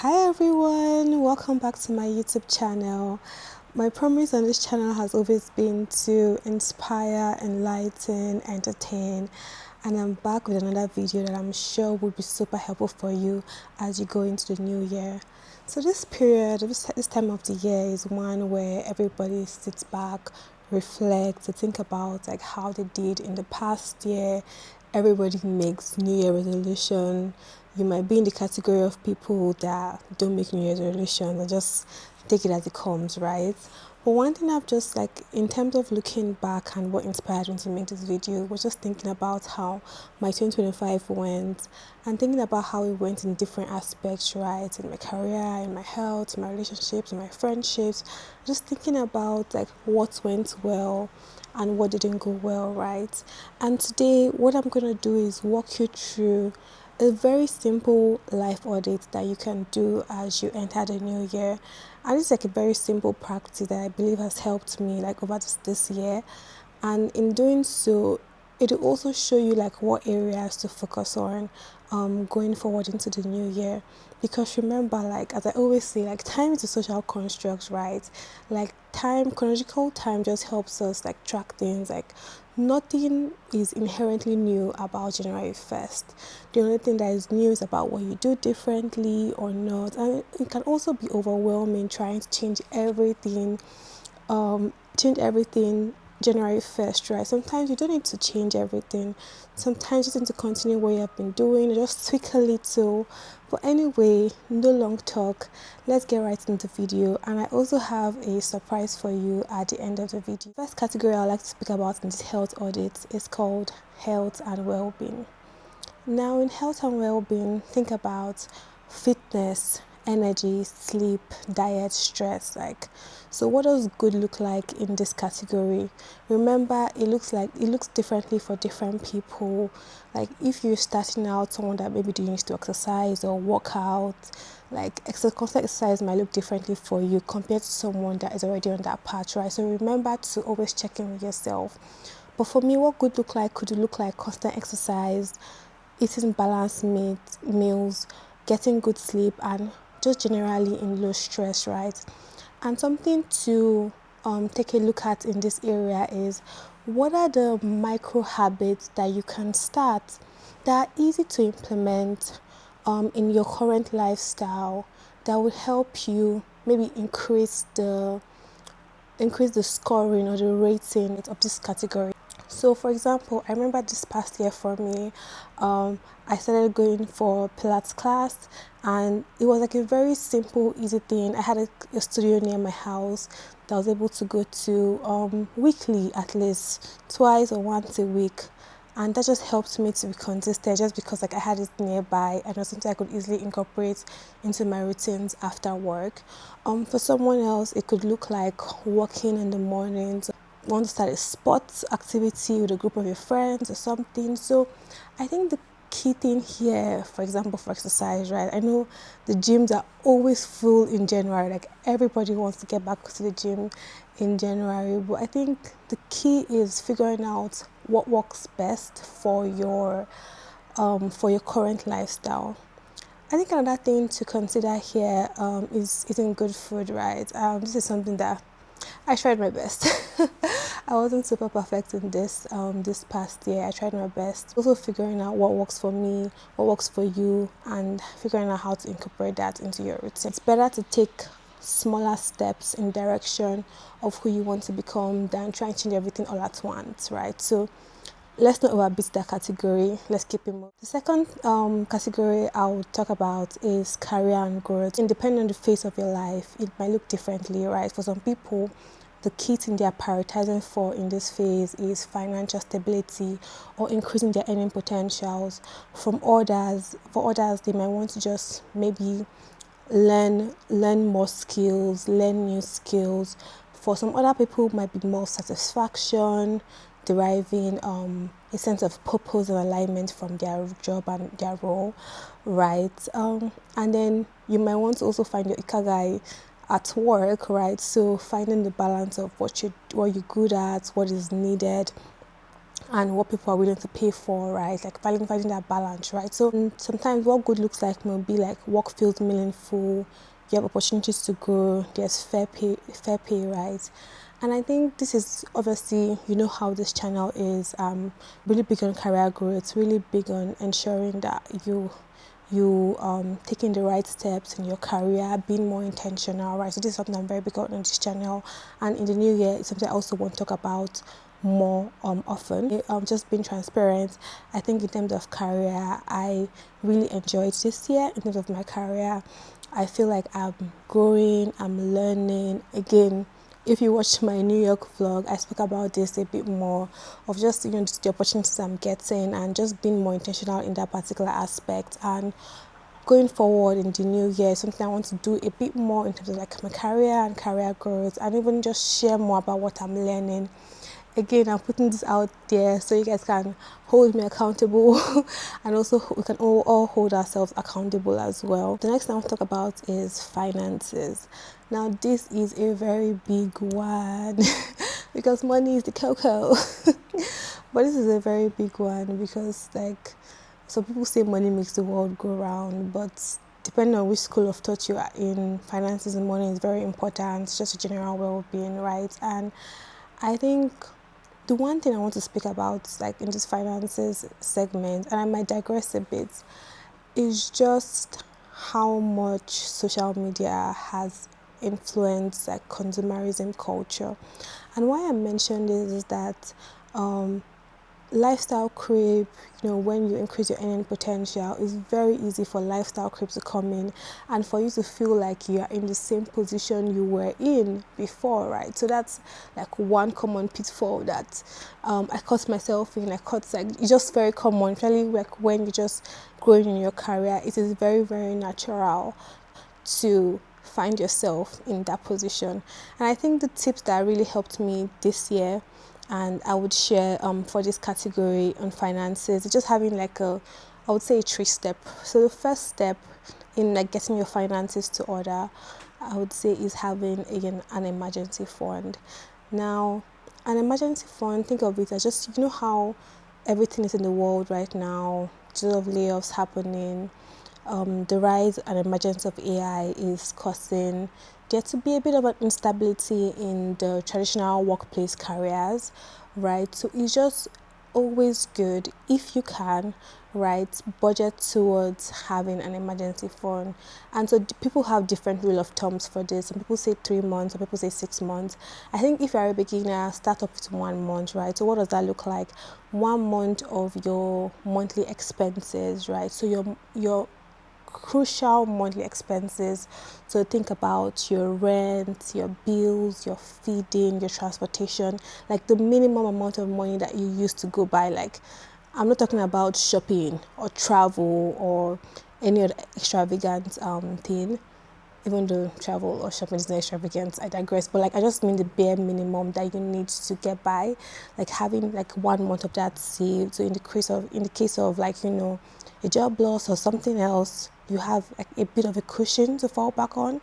Hi everyone, welcome back to my YouTube channel. My promise on this channel has always been to inspire, enlighten, entertain, and I'm back with another video that I'm sure will be super helpful for you as you go into the new year. So this period, this time of the year is one where everybody sits back, reflects, to think about like how they did in the past year. Everybody makes New Year resolution. You might be in the category of people that don't make New Year's resolutions and just take it as it comes, right? But one thing I've just like, in terms of looking back and what inspired me to make this video, was just thinking about how my 2025 went and thinking about how it went in different aspects, right? In my career, in my health, in my relationships, in my friendships. Just thinking about like what went well and what didn't go well, right? And today, what I'm going to do is walk you through a very simple life audit that you can do as you enter the new year. And it's like a very simple practice that I believe has helped me like over this year. And in doing so, it will also show you like what areas to focus on going forward into the new year. Because remember, like as I always say, like time is a social construct, right? Like time, chronological time just helps us like track things. Like nothing is inherently new about January 1st. The only thing that is new is about what you do differently or not. And it can also be overwhelming trying to change everything January 1st, right? Sometimes you don't need to change everything. Sometimes you just need to continue what you have been doing, just tweak a little. But anyway, no long talk. Let's get right into the video. And I also have a surprise for you at the end of the video. First category I'd like to speak about in this health audit is called health and well-being. Now, in health and well-being, think about fitness, energy, sleep, diet, stress. Like, so what does good look like in this category? Remember, it looks differently for different people. Like if you're starting out, someone that maybe needs to exercise or work out, like constant exercise might look differently for you compared to someone that is already on that path, right? So remember to always check in with yourself. But for me, what good look like could look like constant exercise, eating balanced meals, getting good sleep, and just generally in low stress, right? And something to take a look at in this area is what are the micro habits that you can start that are easy to implement in your current lifestyle that would help you maybe increase the scoring or the rating of this category. So, for example, I remember this past year for me, I started going for Pilates class, and it was like a very simple, easy thing. I had a studio near my house that I was able to go to weekly, at least twice or once a week. And that just helped me to be consistent just because like I had it nearby and it was something I could easily incorporate into my routines after work. For someone else, it could look like walking in the mornings, want to start a sports activity with a group of your friends or something. So I think the key thing here, for example, for exercise, right? I know the gyms are always full in January, like everybody wants to get back to the gym in January, but I think the key is figuring out what works best for your current lifestyle. I think another thing to consider here is eating good food, right? This is something that I tried my best. I wasn't super perfect in this past year. I tried my best. Also figuring out what works for me, what works for you, and figuring out how to incorporate that into your routine. It's better to take smaller steps in direction of who you want to become than try and change everything all at once, right? So let's not overbeat that category. Let's keep it moving. The second category I'll talk about is career and growth. And depending on the phase of your life, it might look differently, right? For some people, the key thing they are prioritizing for in this phase is financial stability or increasing their earning potentials. For others, they might want to just maybe learn more skills, learn new skills. For some other people, it might be more satisfaction, deriving a sense of purpose and alignment from their job and their role, right? And then you might want to also find your ikagai at work, right? So finding the balance of what you're good at, what is needed, and what people are willing to pay for, right? Like finding that balance, right? So sometimes what good looks like may be like work feels meaningful, you have opportunities to grow, there's fair pay, right? And I think this is obviously, you know how this channel is really big on career growth, really big on ensuring that you taking the right steps in your career, being more intentional, right? So this is something I'm very big on this channel, and in the new year, it's something I also want to talk about more often. Just being transparent, I think in terms of career, I really enjoyed this year. In terms of my career, I feel like I'm growing, I'm learning. Again, if you watch my New York vlog, I spoke about this a bit more of just, you know, just the opportunities I'm getting and just being more intentional in that particular aspect. And going forward in the new year, something I want to do a bit more in terms of like my career and career growth, and even just share more about what I'm learning. Again, I'm putting this out there so you guys can hold me accountable and also we can all hold ourselves accountable as well. The next thing I want to talk about is finances. Now, this is a very big one because money is the cocoa. But this is a very big one because, like, some people say money makes the world go round, but depending on which school of thought you are in, finances and money is very important. It's just a general well-being, right? And I think the one thing I want to speak about, like in this finances segment, and I might digress a bit, is just how much social media has influenced like consumerism culture. And why I mention this is that lifestyle creep, you know, when you increase your earning potential, it's very easy for lifestyle creep to come in and for you to feel like you are in the same position you were in before, right? So that's like one common pitfall that I caught myself in. Like it's just very common, especially like when you're just growing in your career. It is very, very natural to find yourself in that position. And I think the tips that really helped me this year and I would share for this category on finances, just having like I would say a 3-step. So the first step in like getting your finances to order, I would say, is having an emergency fund. Now, an emergency fund, think of it as just, you know how everything is in the world right now, a lot of layoffs happening, the rise and emergence of AI is causing there to be a bit of an instability in the traditional workplace careers, right? So it's just always good if you can, right, budget towards having an emergency fund. And so people have different rule of thumbs for this. Some people say 3 months, some people say 6 months. I think if you're a beginner, start off with 1 month, right? So what does that look like? 1 month of your monthly expenses, right? So your crucial monthly expenses. So think about your rent, your bills, your feeding, your transportation, like the minimum amount of money that you used to go by. Like, I'm not talking about shopping or travel or any other extravagant thing, even though travel or shopping is not extravagant. I digress, but like I just mean the bare minimum that you need to get by, like having like 1 month of that saved. So in the case of like, you know, a job loss or something else, you have like a bit of a cushion to fall back on.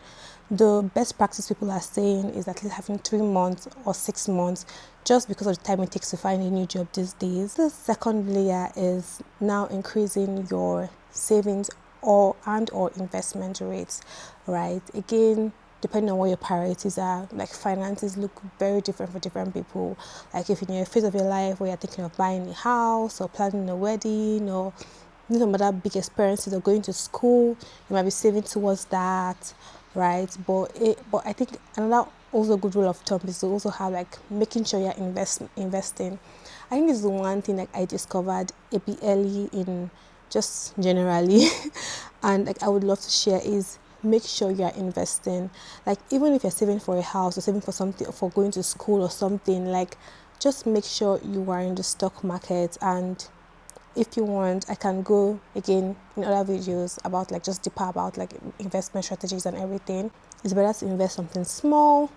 The best practice people are saying is at least having 3 months or 6 months, just because of the time it takes to find a new job these days. The second layer is now increasing your savings or investment rates, right? Again, depending on what your priorities are, like finances look very different for different people. Like if you're in a phase of your life where you're thinking of buying a house or planning a wedding or some other big experiences or going to school, you might be saving towards that, right? But I think another also good rule of thumb is to also have like making sure you're investing. I think this is the one thing like I discovered a bit early in just generally and like I would love to share is make sure you're investing. Like even if you're saving for a house or saving for something, for going to school or something, like just make sure you are in the stock market. And if you want, I can go again in other videos about like just deeper about like investment strategies and everything. It's better to invest something small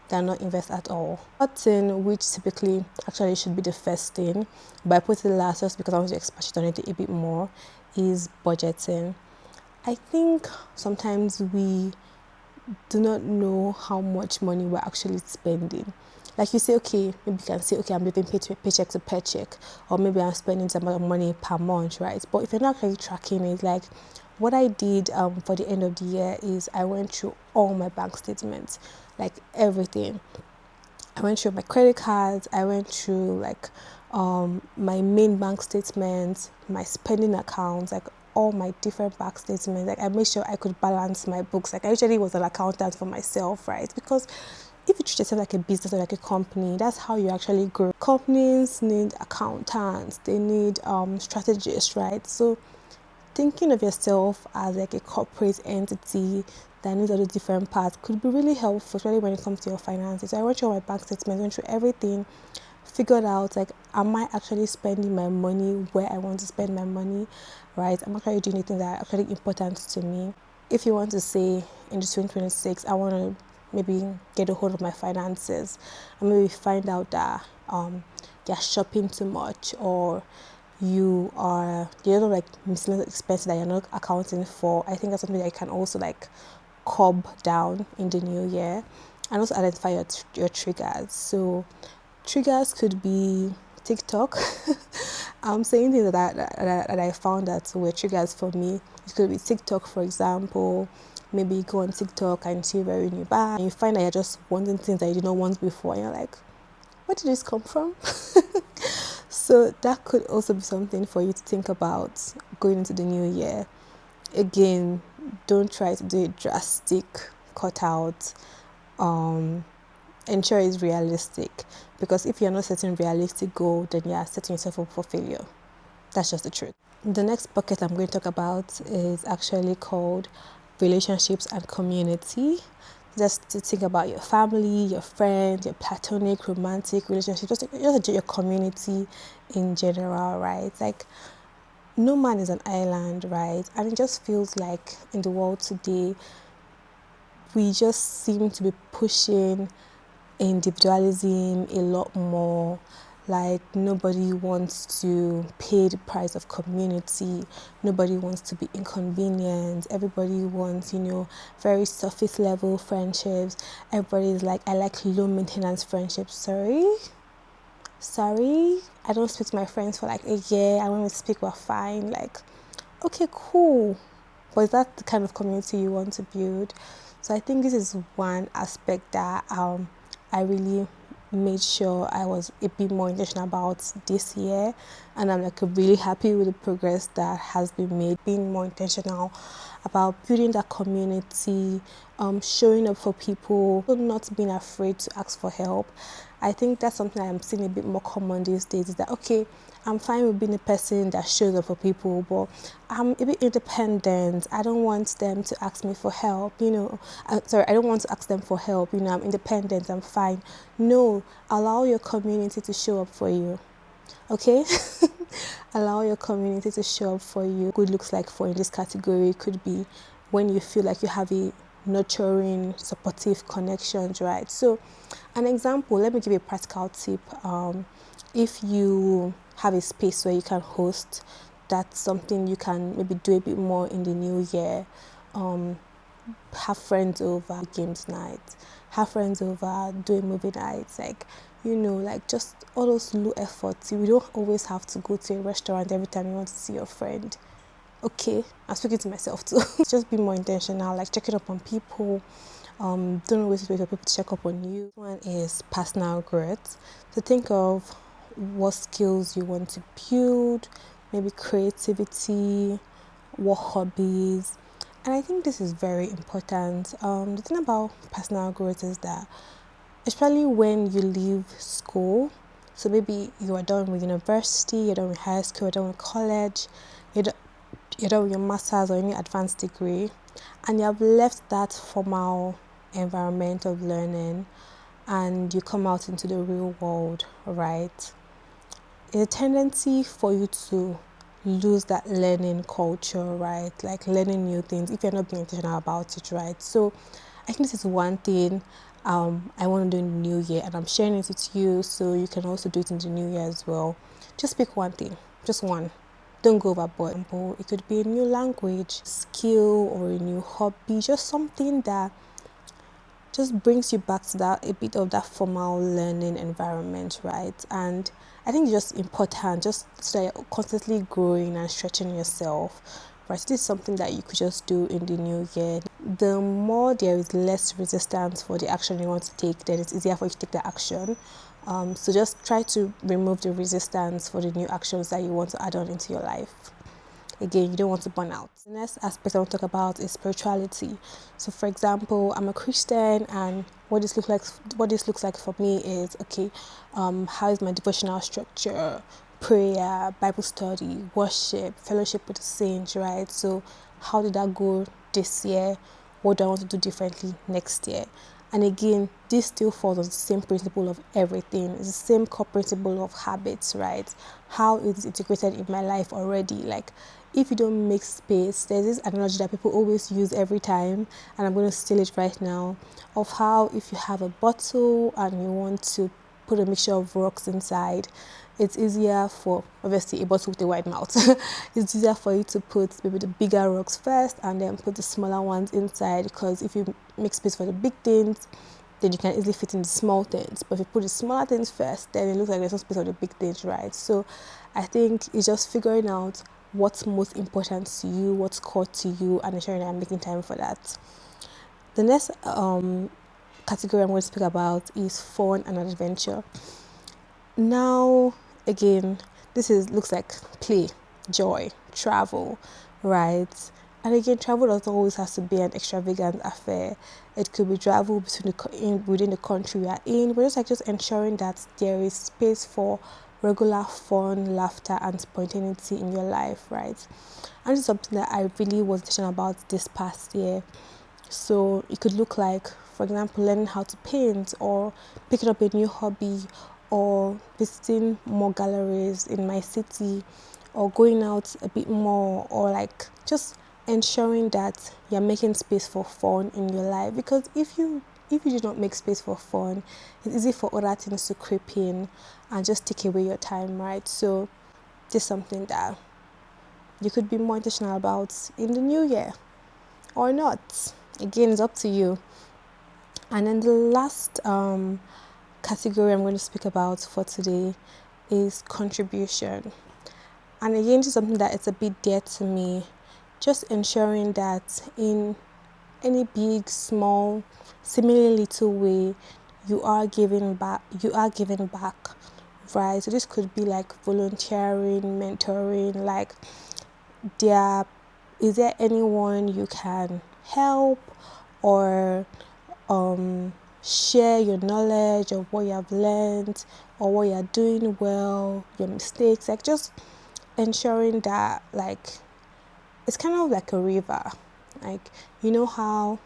than not invest at all. Third thing, which typically actually should be the first thing, but I put it last just because I want to expand on it a bit more, is budgeting. I think sometimes we do not know how much money we're actually spending. Like you say, okay, maybe you can say, okay, I'm living paycheck to paycheck, or maybe I'm spending some amount of money per month, right? But if you're not actually tracking it, like what I did for the end of the year is I went through all my bank statements, like everything. I went through my credit cards, I went through like my main bank statements, my spending accounts, like all my different bank statements. Like I made sure I could balance my books. Like I usually was an accountant for myself, right? Because if you treat yourself like a business or like a company, that's how you actually grow. Companies need accountants, they need strategists, right? So thinking of yourself as like a corporate entity that needs all the different parts could be really helpful, especially when it comes to your finances. So I went through all my bank statements, went through everything, figured out like, am I actually spending my money where I want to spend my money, right? I'm actually doing the things that are actually important to me. If you want to say in the 2026, I want to maybe get a hold of my finances and maybe find out that you're shopping too much, or you know, like miscellaneous expenses that you're not accounting for. I think that's something that you can also like curb down in the new year, and also identify your triggers. So triggers could be TikTok. I'm saying things that I found that were triggers for me. It could be TikTok, for example. Maybe you go on TikTok and see a very new bag, and you find that you're just wanting things that you did not want before, and you're like, where did this come from? So that could also be something for you to think about going into the new year. Again, don't try to do a drastic cut out. Ensure it's realistic, because if you're not setting realistic goal, then you're setting yourself up for failure. That's just the truth. The next bucket I'm going to talk about is actually called relationships and community. Just to think about your family, your friends, your platonic, romantic relationships, just your community in general, right? Like, no man is an island, right? And it just feels like in the world today, we just seem to be pushing individualism a lot more. Like, nobody wants to pay the price of community, nobody wants to be inconvenienced, everybody wants, very surface level friendships. Everybody's like, I like low maintenance friendships. Sorry, I don't speak to my friends for like a year, and when we speak we're fine. Like, okay, cool, but is that the kind of community you want to build? So I think this is one aspect that I really made sure I was a bit more intentional about this year, and I'm like really happy with the progress that has been made. Being more intentional about building that community, showing up for people, not being afraid to ask for help. I think that's something I'm seeing a bit more common these days, is that, okay, I'm fine with being a person that shows up for people, but I'm a bit independent. I don't want them to ask me for help, I don't want to ask them for help, I'm independent, I'm fine. No, allow your community to show up for you, okay? Allow your community to show up for you. Good looks like for in this category could be when you feel like you have a nurturing, supportive connections, right? So an example, let me give you a practical tip. If you have a space where you can host, that's something you can maybe do a bit more in the new year. Have friends over, games night, have friends over, doing movie nights, like just all those low efforts. You don't always have to go to a restaurant every time you want to see your friend. Okay, I'm speaking to myself too. Just be more intentional, like checking up on people. Don't always wait for people to check up on you. One is personal growth. So think of what skills you want to build, maybe creativity, what hobbies. And I think this is very important. The thing about personal growth is that, especially when you leave school, so maybe you are done with university, you're done with high school, you're done with college, you're done with your master's or any advanced degree, and you have left that formal environment of learning, and you come out into the real world, right? It's a tendency for you to lose that learning culture, right? Like learning new things if you're not being intentional about it, right? So I think this is one thing I want to do in the new year, and I'm sharing it with you so you can also do it in the new year as well. Just pick one thing, just one. Don't go overboard. It could be a new language, skill, or a new hobby, just something that just brings you back to that a bit of that formal learning environment, right? And I think it's just important just so that you're constantly growing and stretching yourself, right? So this is something that you could just do in the new year. The more there is less resistance for the action you want to take, then it's easier for you to take the action. So just try to remove the resistance for the new actions that you want to add on into your life. Again, you don't want to burn out. The next aspect I want to talk about is spirituality. So for example, I'm a Christian, and what this looks like for me is, okay, how is my devotional structure, prayer, Bible study, worship, fellowship with the saints, right? So how did that go this year? What do I want to do differently next year? And again, this still falls on the same principle of everything. It's the same core principle of habits, right? How it is integrated in my life already. Like, if you don't make space, there's this analogy that people always use every time, and I'm going to steal it right now, of how if you have a bottle and you want to put a mixture of rocks inside, it's easier for, obviously, a bottle with a wide mouth. It's easier for you to put maybe the bigger rocks first and then put the smaller ones inside, because if you make space for the big things, then you can easily fit in the small things. But if you put the smaller things first, then it looks like there's no space for the big things, right? So I think it's just figuring out what's most important to you, what's core to you, and ensuring that I'm making time for that. The next category I'm going to speak about is fun and adventure. Now, again, looks like play, joy, travel, right? And again, travel doesn't always have to be an extravagant affair. It could be travel within the country we are in, but just ensuring that there is space for regular fun, laughter, and spontaneity in your life, right? And it's something that I really was intentional about this past year. So it could look like, for example, learning how to paint, or picking up a new hobby, or visiting more galleries in my city, or going out a bit more, or like just ensuring that you're making space for fun in your life. Because if you do not make space for fun, it's easy for other things to creep in and just take away your time, right? So this is something that you could be more intentional about in the new year, or not. Again, it's up to you. And then the last category I'm going to speak about for today is contribution. And again, this is something that it's a bit dear to me. Just ensuring that in any big, small, seemingly little way, you are giving back. Right? So this could be like volunteering, mentoring, like is there anyone you can help, or share your knowledge of what you have learned, or what you are doing well, your mistakes, like just ensuring that, like, it's kind of like a river. Like, you know how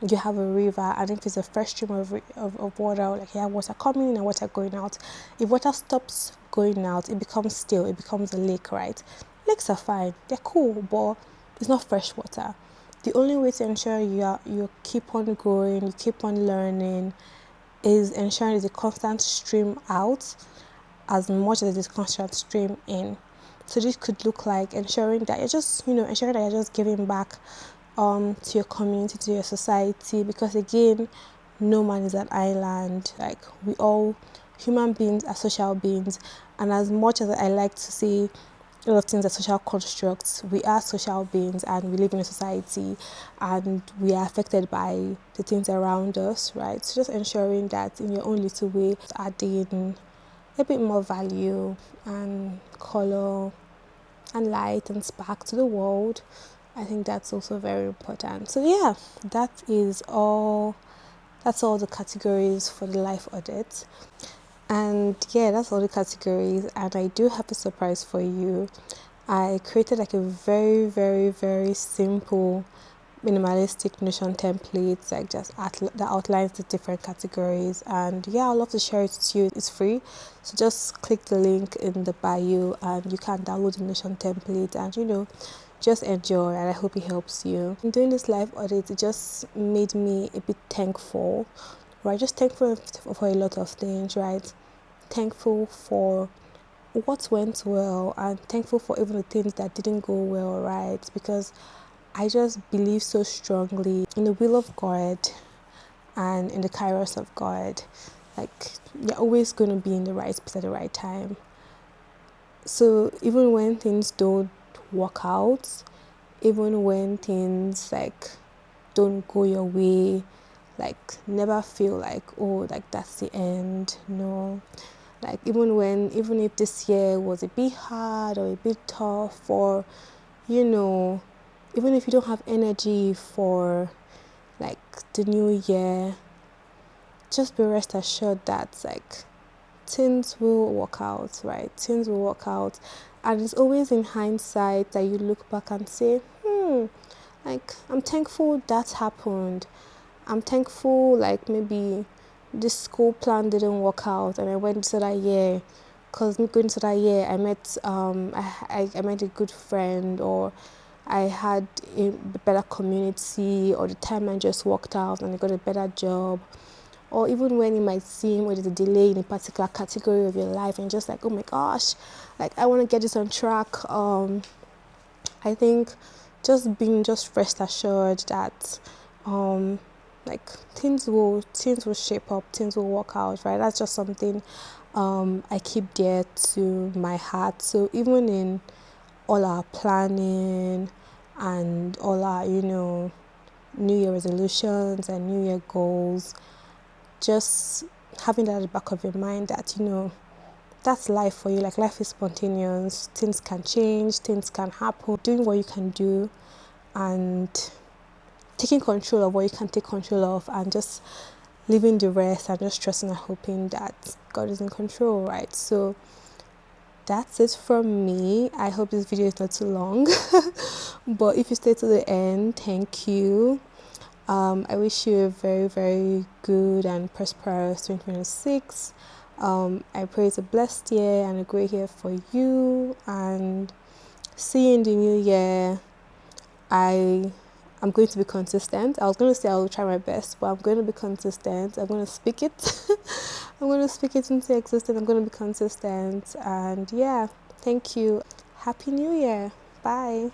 you have a river, and if it's a fresh stream of water, like you have water coming in and water going out. If water stops going out, it becomes still, it becomes a lake, right? Lakes are fine, they're cool, but it's not fresh water. The only way to ensure you keep on growing, you keep on learning, is ensuring there's a constant stream out as much as there's a constant stream in. So this could look like ensuring that you're just giving back to your community, to your society, because again, no man is an island. Like, we all, human beings, are social beings, and as much as I like to say a lot of things are social constructs, we are social beings, and we live in a society, and we are affected by the things around us, right? So just ensuring that in your own little way, adding a bit more value and color and light and spark to the world, I think that's also very important. So yeah, that's all the categories for the life audit. And yeah, that's all the categories, and I do have a surprise for you. I created like a very, very, very simple minimalistic Notion template, like that outlines the different categories. And yeah, I'd love to share it with you. It's free, so just click the link in the bio and you can download the Notion template and just enjoy, and I hope it helps you. In doing this live audit, it just made me a bit thankful, right? Just thankful for a lot of things, right? Thankful for what went well, and thankful for even the things that didn't go well, right? Because I just believe so strongly in the will of God, and in the kairos of God. Like, you're always going to be in the right place at the right time. So even when things don't work out, even when things like don't go your way, like never feel like, oh, like that's the end. No, like even if this year was a bit hard or a bit tough, or even if you don't have energy for like the new year, just be rest assured that like things will work out, right? Things will work out. And it's always in hindsight that you look back and say, like, I'm thankful that happened. I'm thankful, like, maybe this school plan didn't work out and I went to that year. Because going to that year, I met I met a good friend, or I had a better community, or the time just worked out and I got a better job. Or even when it might seem there's a delay in a particular category of your life and just like, oh my gosh, like I want to get this on track. I think just rest assured that like things will shape up, things will work out, right? That's just something I keep dear to my heart. So even in all our planning and all our New Year resolutions and New Year goals, just having that at the back of your mind that that's life for you. Like, life is spontaneous, things can change, things can happen. Doing what you can do and taking control of what you can take control of, and just leaving the rest and just trusting and hoping that God is in control, right? So that's it from me. I hope this video is not too long. But if you stay to the end, thank you. I wish you a very, very good and prosperous 2026. I pray it's a blessed year and a great year for you. And see you in the new year. I'm going to be consistent. I was going to say I will try my best, but I'm going to be consistent. I'm going to speak it. I'm going to speak it into existence. I'm going to be consistent. And yeah, thank you. Happy New Year. Bye.